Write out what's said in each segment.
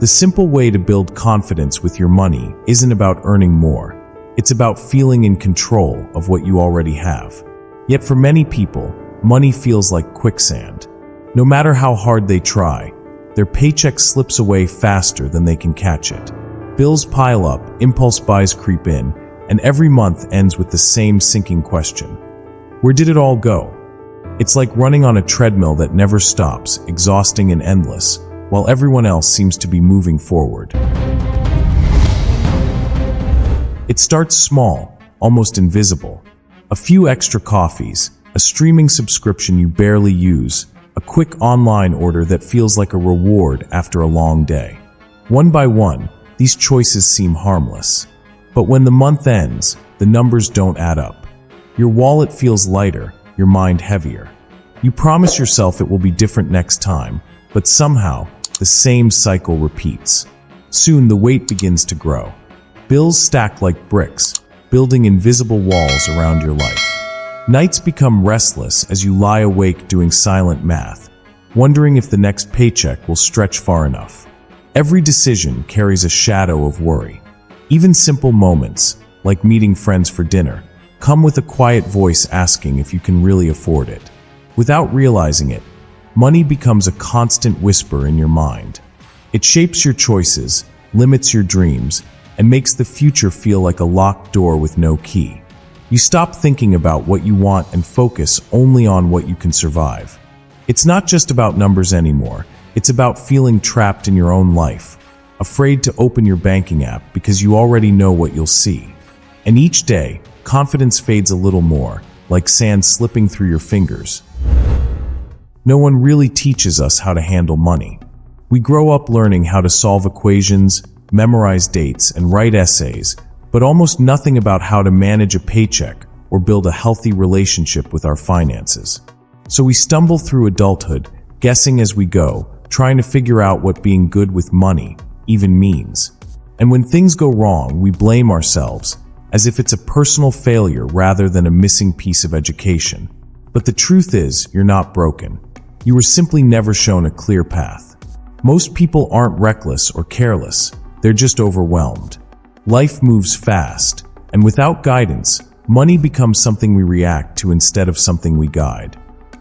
The simple way to build confidence with your money isn't about earning more. It's about feeling in control of what you already have. Yet for many people, money feels like quicksand. No matter how hard they try, their paycheck slips away faster than they can catch it. Bills pile up, impulse buys creep in, and every month ends with the same sinking question. Where did it all go? It's like running on a treadmill that never stops, exhausting and endless, while everyone else seems to be moving forward. It starts small, almost invisible. A few extra coffees, a streaming subscription you barely use, a quick online order that feels like a reward after a long day. One by one, these choices seem harmless. But when the month ends, the numbers don't add up. Your wallet feels lighter, your mind heavier. You promise yourself it will be different next time, but somehow, the same cycle repeats. Soon the weight begins to grow. Bills stack like bricks, building invisible walls around your life. Nights become restless as you lie awake doing silent math, wondering if the next paycheck will stretch far enough. Every decision carries a shadow of worry. Even simple moments, like meeting friends for dinner, come with a quiet voice asking if you can really afford it. Without realizing it, money becomes a constant whisper in your mind. It shapes your choices, limits your dreams, and makes the future feel like a locked door with no key. You stop thinking about what you want and focus only on what you can survive. It's not just about numbers anymore. It's about feeling trapped in your own life, afraid to open your banking app because you already know what you'll see. And each day, confidence fades a little more, like sand slipping through your fingers. No one really teaches us how to handle money. We grow up learning how to solve equations, memorize dates, and write essays, but almost nothing about how to manage a paycheck or build a healthy relationship with our finances. So we stumble through adulthood, guessing as we go, trying to figure out what being good with money even means. And when things go wrong, we blame ourselves, as if it's a personal failure rather than a missing piece of education. But the truth is, you're not broken. You were simply never shown a clear path. Most people aren't reckless or careless, they're just overwhelmed. Life moves fast, and without guidance, money becomes something we react to instead of something we guide.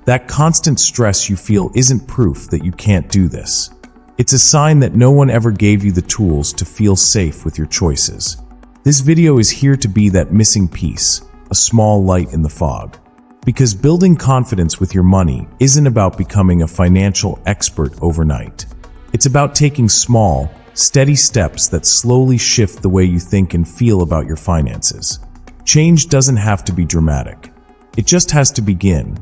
That constant stress you feel isn't proof that you can't do this. It's a sign that no one ever gave you the tools to feel safe with your choices. This video is here to be that missing piece, a small light in the fog. Because building confidence with your money isn't about becoming a financial expert overnight. It's about taking small, steady steps that slowly shift the way you think and feel about your finances. Change doesn't have to be dramatic. It just has to begin.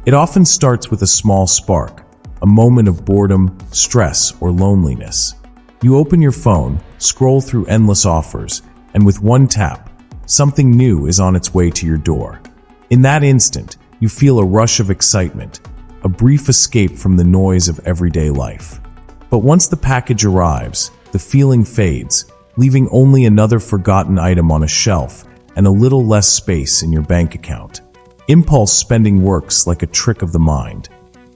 It often starts with a small spark, a moment of boredom, stress, or loneliness. You open your phone, scroll through endless offers, and with one tap, something new is on its way to your door. In that instant, you feel a rush of excitement, a brief escape from the noise of everyday life. But once the package arrives, the feeling fades, leaving only another forgotten item on a shelf and a little less space in your bank account. Impulse spending works like a trick of the mind.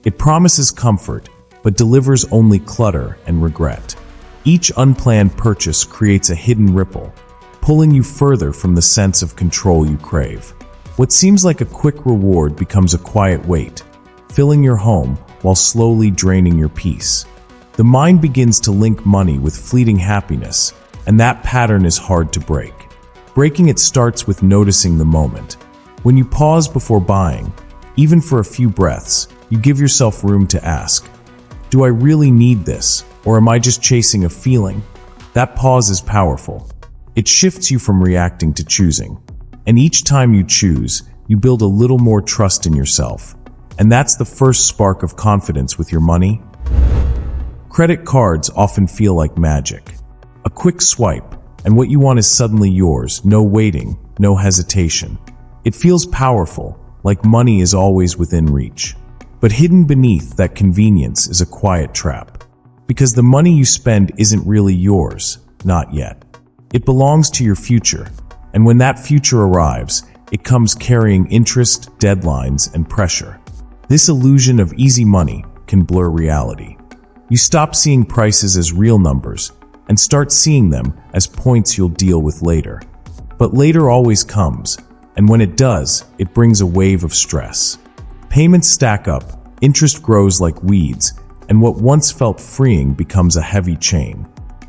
It promises comfort, but delivers only clutter and regret. Each unplanned purchase creates a hidden ripple, pulling you further from the sense of control you crave. What seems like a quick reward becomes a quiet weight, filling your home while slowly draining your peace. The mind begins to link money with fleeting happiness, and that pattern is hard to break. Breaking it starts with noticing the moment. When you pause before buying, even for a few breaths, you give yourself room to ask, do I really need this, or am I just chasing a feeling? That pause is powerful. It shifts you from reacting to choosing. And each time you choose, you build a little more trust in yourself. And that's the first spark of confidence with your money. Credit cards often feel like magic. A quick swipe, and what you want is suddenly yours, no waiting, no hesitation. It feels powerful, like money is always within reach. But hidden beneath that convenience is a quiet trap. Because the money you spend isn't really yours, not yet. It belongs to your future. And when that future arrives, it comes carrying interest, deadlines, and pressure. This illusion of easy money can blur reality. You stop seeing prices as real numbers and start seeing them as points you'll deal with later. But later always comes, and when it does, it brings a wave of stress. Payments stack up, interest grows like weeds, and what once felt freeing becomes a heavy chain.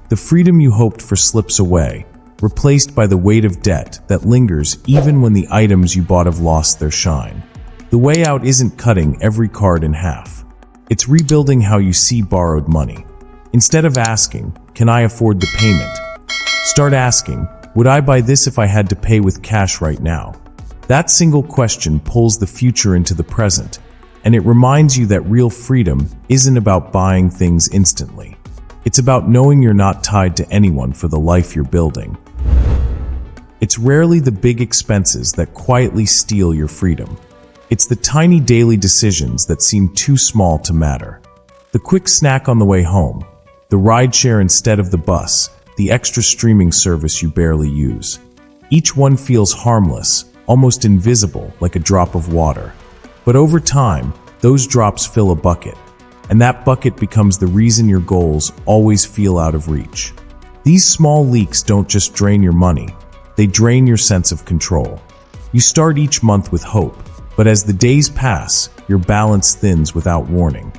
The freedom you hoped for slips away, replaced by the weight of debt that lingers even when the items you bought have lost their shine. The way out isn't cutting every card in half. It's rebuilding how you see borrowed money. Instead of asking, "Can I afford the payment?" start asking, "Would I buy this if I had to pay with cash right now?" That single question pulls the future into the present, and it reminds you that real freedom isn't about buying things instantly. It's about knowing you're not tied to anyone for the life you're building. It's rarely the big expenses that quietly steal your freedom. It's the tiny daily decisions that seem too small to matter. The quick snack on the way home, the rideshare instead of the bus, the extra streaming service you barely use. Each one feels harmless, almost invisible, like a drop of water. But over time, those drops fill a bucket, and that bucket becomes the reason your goals always feel out of reach. These small leaks don't just drain your money, they drain your sense of control. You start each month with hope, but as the days pass, your balance thins without warning.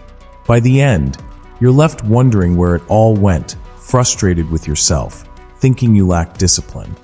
By the end, you're left wondering where it all went, frustrated with yourself, thinking you lack discipline.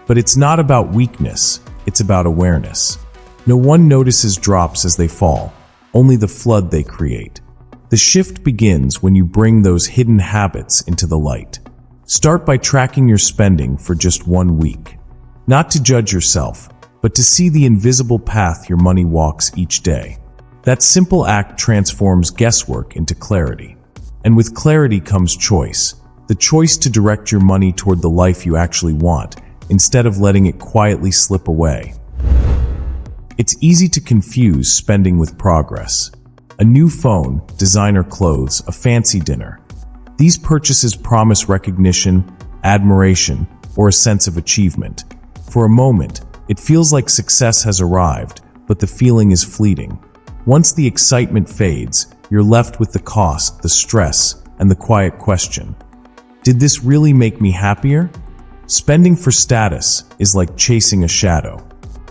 But it's not about weakness, it's about awareness. No one notices drops as they fall, only the flood they create. The shift begins when you bring those hidden habits into the light. Start by tracking your spending for just 1 week. Not to judge yourself, but to see the invisible path your money walks each day. That simple act transforms guesswork into clarity. And with clarity comes choice. The choice to direct your money toward the life you actually want, instead of letting it quietly slip away. It's easy to confuse spending with progress. A new phone, designer clothes, a fancy dinner. These purchases promise recognition, admiration, or a sense of achievement. For a moment, it feels like success has arrived, but the feeling is fleeting. Once the excitement fades, you're left with the cost, the stress, and the quiet question. Did this really make me happier? Spending for status is like chasing a shadow.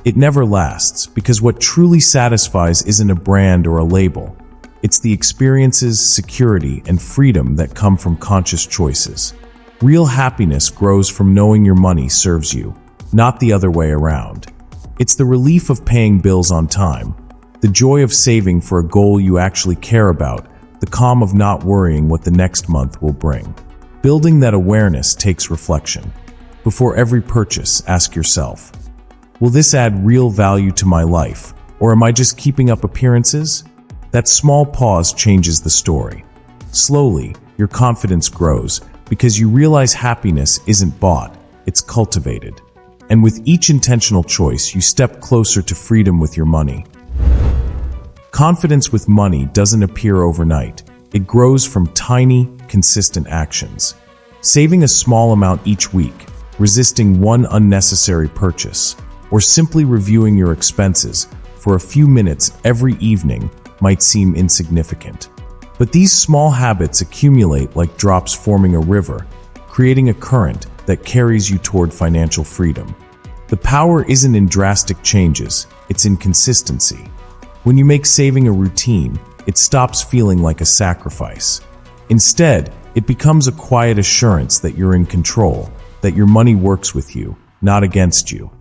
It never lasts, because what truly satisfies isn't a brand or a label. It's the experiences, security, and freedom that come from conscious choices. Real happiness grows from knowing your money serves you, not the other way around. It's the relief of paying bills on time, the joy of saving for a goal you actually care about, the calm of not worrying what the next month will bring. Building that awareness takes reflection. Before every purchase, ask yourself, will this add real value to my life, or am I just keeping up appearances? That small pause changes the story. Slowly, your confidence grows because you realize happiness isn't bought, it's cultivated. And with each intentional choice, you step closer to freedom with your money. Confidence with money doesn't appear overnight. It grows from tiny, consistent actions. Saving a small amount each week, resisting one unnecessary purchase, or simply reviewing your expenses for a few minutes every evening might seem insignificant. But these small habits accumulate like drops forming a river, creating a current that carries you toward financial freedom. The power isn't in drastic changes, it's in consistency. When you make saving a routine, it stops feeling like a sacrifice. Instead, it becomes a quiet assurance that you're in control, that your money works with you, not against you.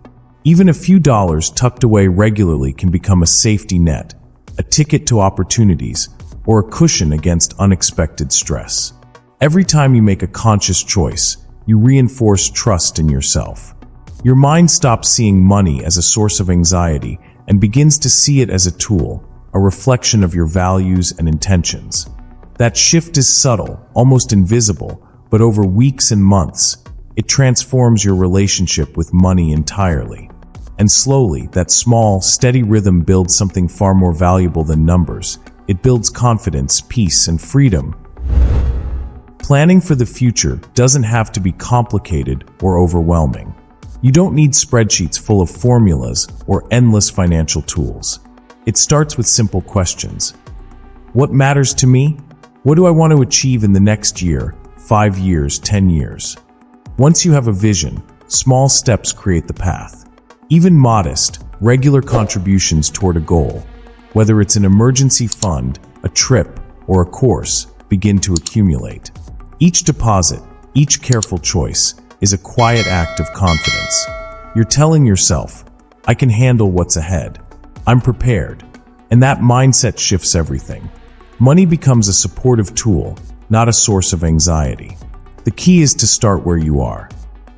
Even a few dollars tucked away regularly can become a safety net, a ticket to opportunities, or a cushion against unexpected stress. Every time you make a conscious choice, you reinforce trust in yourself. Your mind stops seeing money as a source of anxiety and begins to see it as a tool, a reflection of your values and intentions. That shift is subtle, almost invisible, but over weeks and months, it transforms your relationship with money entirely. And slowly, that small, steady rhythm builds something far more valuable than numbers. It builds confidence, peace, and freedom. Planning for the future doesn't have to be complicated or overwhelming. You don't need spreadsheets full of formulas or endless financial tools. It starts with simple questions. What matters to me? What do I want to achieve in the next year, 5 years, 10 years? Once you have a vision, small steps create the path. Even modest, regular contributions toward a goal, whether it's an emergency fund, a trip, or a course, begin to accumulate. Each deposit, each careful choice, is a quiet act of confidence. You're telling yourself, I can handle what's ahead. I'm prepared. And that mindset shifts everything. Money becomes a supportive tool, not a source of anxiety. The key is to start where you are.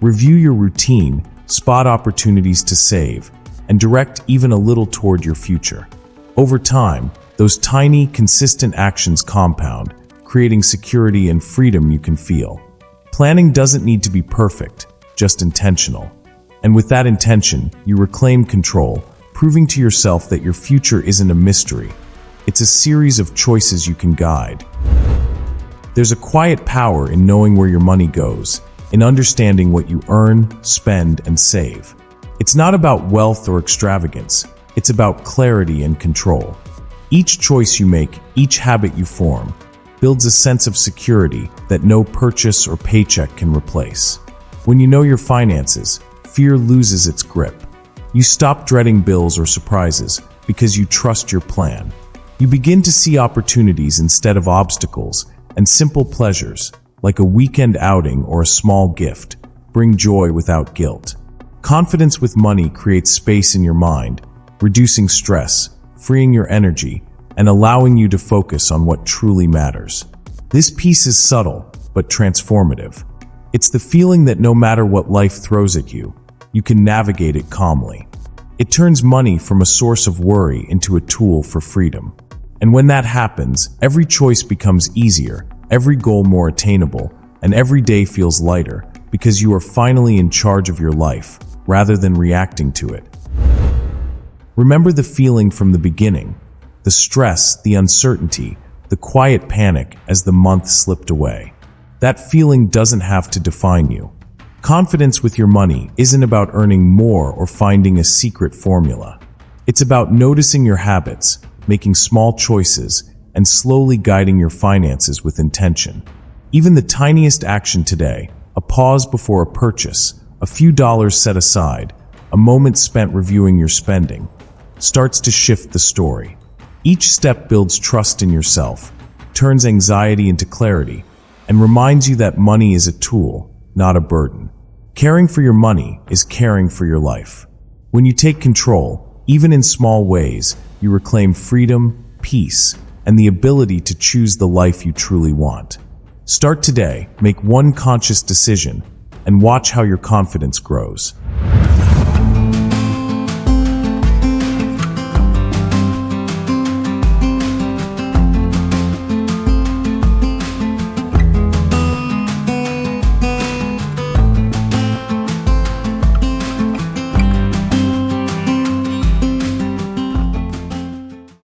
Review your routine, spot opportunities to save, and direct even a little toward your future. Over time, those tiny, consistent actions compound, creating security and freedom you can feel. Planning doesn't need to be perfect, just intentional. And with that intention, you reclaim control, proving to yourself that your future isn't a mystery. It's a series of choices you can guide. There's a quiet power in knowing where your money goes, in understanding what you earn, spend, and save. It's not about wealth or extravagance. It's about clarity and control. Each choice you make, each habit you form, builds a sense of security that no purchase or paycheck can replace. When you know your finances, fear loses its grip. You stop dreading bills or surprises because you trust your plan. You begin to see opportunities instead of obstacles, and simple pleasures, like a weekend outing or a small gift, bring joy without guilt. Confidence with money creates space in your mind, reducing stress, freeing your energy, and allowing you to focus on what truly matters. This peace is subtle, but transformative. It's the feeling that no matter what life throws at you, you can navigate it calmly. It turns money from a source of worry into a tool for freedom. And when that happens, every choice becomes easier, every goal more attainable, and every day feels lighter because you are finally in charge of your life, rather than reacting to it. Remember the feeling from the beginning, the stress, the uncertainty, the quiet panic as the month slipped away. That feeling doesn't have to define you. Confidence with your money isn't about earning more or finding a secret formula. It's about noticing your habits, making small choices, and slowly guiding your finances with intention. Even the tiniest action today, a pause before a purchase, a few dollars set aside, a moment spent reviewing your spending, starts to shift the story. Each step builds trust in yourself, turns anxiety into clarity, and reminds you that money is a tool, not a burden. Caring for your money is caring for your life. When you take control, even in small ways, you reclaim freedom, peace, and the ability to choose the life you truly want. Start today, make one conscious decision, and watch how your confidence grows.